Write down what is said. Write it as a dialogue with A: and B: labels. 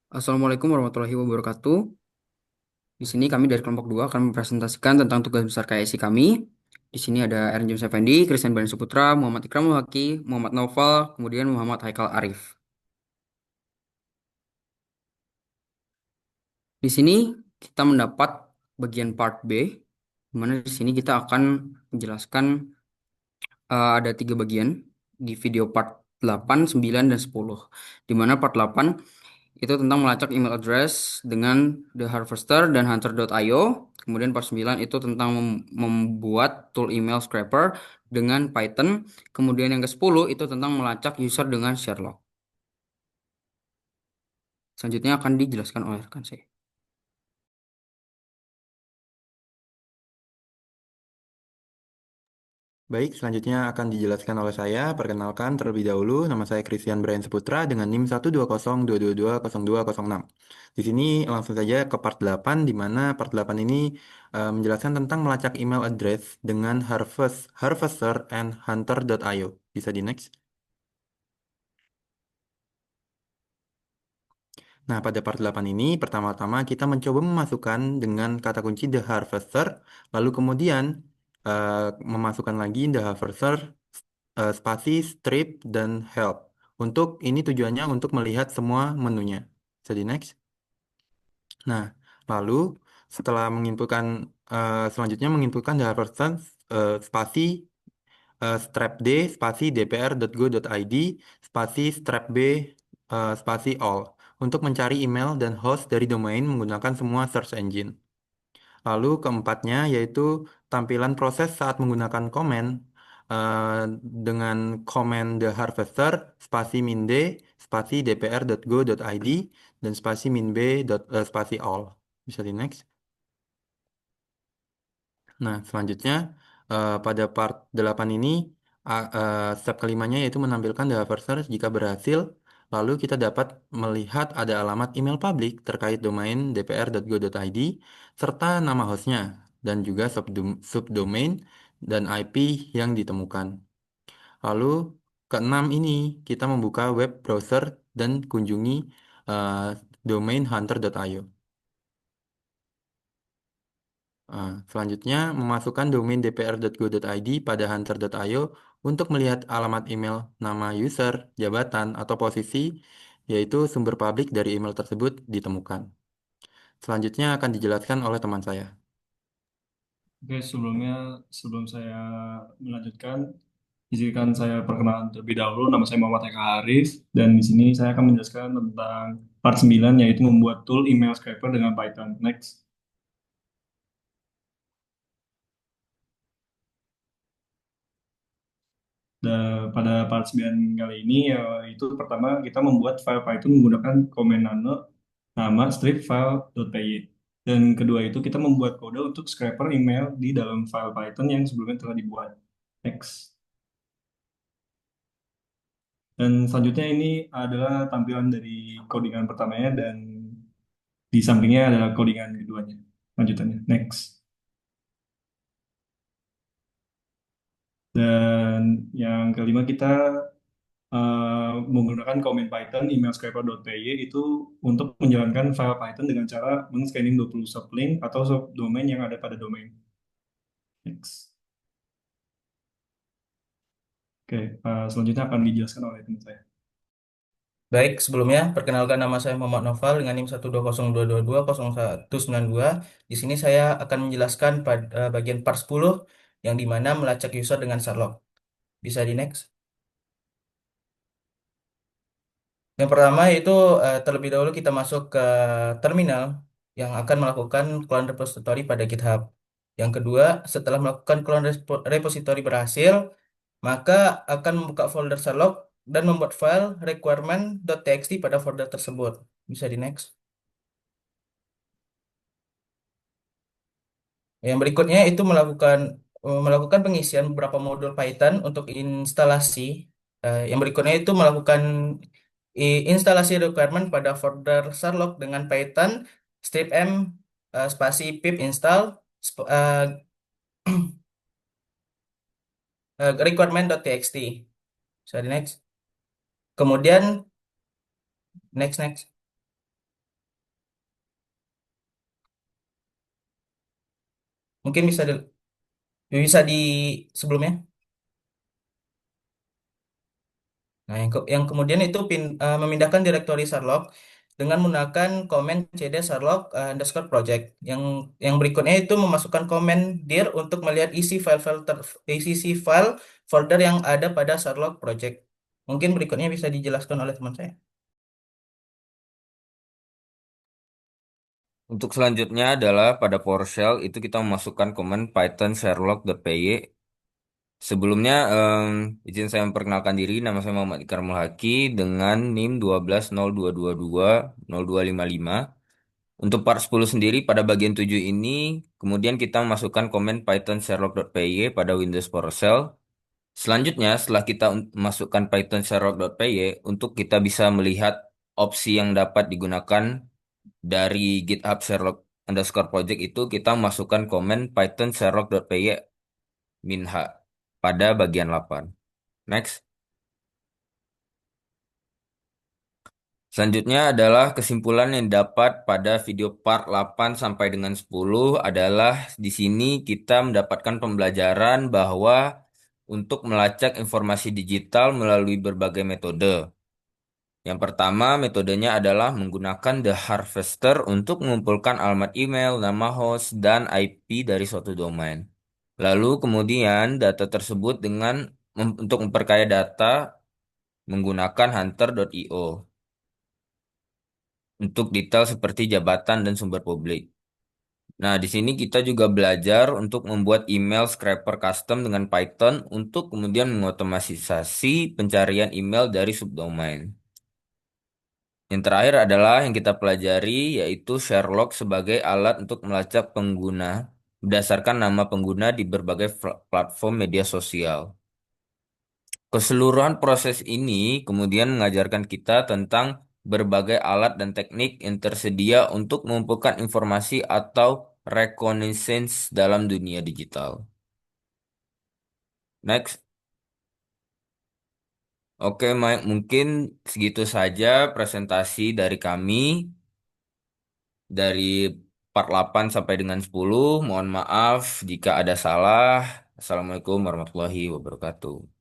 A: Assalamualaikum warahmatullahi wabarakatuh. Di sini kami dari kelompok 2 akan mempresentasikan tentang tugas besar KSI kami. Di sini ada Erin James Effendi, Christian Bani Suputra, Muhammad Ikram Haki, Muhammad Naufal, kemudian Muhammad Haikal Arif. Di sini kita mendapat bagian part B, di mana di sini kita akan menjelaskan ada 3 bagian di video part 8, 9, dan 10. Di mana part 8 itu tentang melacak email address dengan The Harvester dan Hunter.io. Kemudian part 9 itu tentang membuat tool email scraper dengan Python. Kemudian yang ke-10 itu tentang melacak user dengan Sherlock. Selanjutnya akan dijelaskan oleh rekan saya.
B: Baik, selanjutnya akan dijelaskan oleh saya. Perkenalkan terlebih dahulu, nama saya Christian Brian Seputra dengan NIM 12022220206. Di sini langsung saja ke part 8, di mana part 8 ini menjelaskan tentang melacak email address dengan Harvester and Hunter.io. Bisa di next. Nah, pada part 8 ini, pertama-tama kita mencoba memasukkan dengan kata kunci The Harvester, lalu kemudian memasukkan lagi The Harvester spasi, strip, dan help. Untuk ini tujuannya untuk melihat semua menunya. Jadi next. Nah, lalu setelah menginputkan selanjutnya menginputkan Java spasi strap D spasi dpr.go.id spasi strap B spasi all untuk mencari email dan host dari domain menggunakan semua search engine. Lalu keempatnya yaitu tampilan proses saat menggunakan komen eh, dengan komen the harvester spasi min d spasi dpr.go.id dan spasi min b spasi all. Bisa di next. Nah, selanjutnya pada part 8 ini step kelimanya yaitu menampilkan the harvester jika berhasil. Lalu kita dapat melihat ada alamat email publik terkait domain dpr.go.id serta nama hostnya dan juga subdomain dan IP yang ditemukan. Lalu keenam ini kita membuka web browser dan kunjungi eh, domain hunter.io. Selanjutnya, memasukkan domain dpr.go.id pada hunter.io untuk melihat alamat email, nama user, jabatan, atau posisi, yaitu sumber publik dari email tersebut ditemukan. Selanjutnya akan dijelaskan oleh teman saya.
C: Oke, sebelum saya melanjutkan, izinkan saya perkenalan terlebih dahulu. Nama saya Muhammad Eka Haris, dan di sini saya akan menjelaskan tentang part 9, yaitu membuat tool email scraper dengan Python. Next. Pada part 9 kali ini, itu pertama kita membuat file Python menggunakan command nano nama strip file.py. Dan kedua itu kita membuat kode untuk scraper email di dalam file Python yang sebelumnya telah dibuat. Next. Dan selanjutnya ini adalah tampilan dari codingan pertamanya dan di sampingnya adalah codingan keduanya. Lanjutannya, next. Dan yang kelima kita menggunakan command Python email scraper.py itu untuk menjalankan file Python dengan cara men-scanning 20 sublink atau subdomain yang ada pada domain. Next. Oke, selanjutnya akan dijelaskan oleh teman saya.
D: Baik, sebelumnya perkenalkan nama saya Muhammad Noval dengan NIM 12022220192. Di sini saya akan menjelaskan bagian part 10 yang dimana melacak user dengan Sherlock. Bisa di next. Yang pertama yaitu terlebih dahulu kita masuk ke terminal yang akan melakukan clone repository pada GitHub. Yang kedua, setelah melakukan clone repository berhasil, maka akan membuka folder Sherlock dan membuat file requirement.txt pada folder tersebut. Bisa di next. Yang berikutnya itu melakukan pengisian beberapa modul Python untuk instalasi. Yang berikutnya itu melakukan instalasi requirement pada folder Sherlock dengan Python strip m spasi pip install requirement.txt. Sorry, next. Kemudian next. Mungkin bisa di sebelumnya. Nah, yang kemudian itu memindahkan direktori Sherlock dengan menggunakan komen cd Sherlock underscore project. Yang berikutnya itu memasukkan komen dir untuk melihat isi file folder yang ada pada Sherlock project. Mungkin berikutnya bisa dijelaskan oleh teman saya.
E: Untuk selanjutnya adalah pada PowerShell itu kita memasukkan komen Python Sherlock.py. Sebelumnya izin saya memperkenalkan diri, nama saya Muhammad Ikrar Mulhaki dengan NIM 12.022.2.0255. Untuk part 10 sendiri pada bagian 7 ini, kemudian kita masukkan komen Python Sherlock.py pada Windows PowerShell. Selanjutnya, setelah kita masukkan Python Sherlock.py, untuk kita bisa melihat opsi yang dapat digunakan dari GitHub Sherlock underscore project itu, kita masukkan komen Python Sherlock.py minha pada bagian 8. Next. Selanjutnya adalah kesimpulan yang dapat pada video part 8 sampai dengan 10 adalah di sini kita mendapatkan pembelajaran bahwa untuk melacak informasi digital melalui berbagai metode. Yang pertama, metodenya adalah menggunakan The Harvester untuk mengumpulkan alamat email, nama host, dan IP dari suatu domain. Lalu kemudian data tersebut untuk memperkaya data menggunakan hunter.io untuk detail seperti jabatan dan sumber publik. Nah, di sini kita juga belajar untuk membuat email scraper custom dengan Python untuk kemudian mengotomatisasi pencarian email dari subdomain. Yang terakhir adalah yang kita pelajari yaitu Sherlock sebagai alat untuk melacak pengguna berdasarkan nama pengguna di berbagai platform media sosial. Keseluruhan proses ini kemudian mengajarkan kita tentang berbagai alat dan teknik yang tersedia untuk mengumpulkan informasi atau reconnaissance dalam dunia digital. Next. Oke, Mike, mungkin segitu saja presentasi dari kami dari part 8 sampai dengan 10. Mohon maaf jika ada salah. Assalamualaikum warahmatullahi wabarakatuh.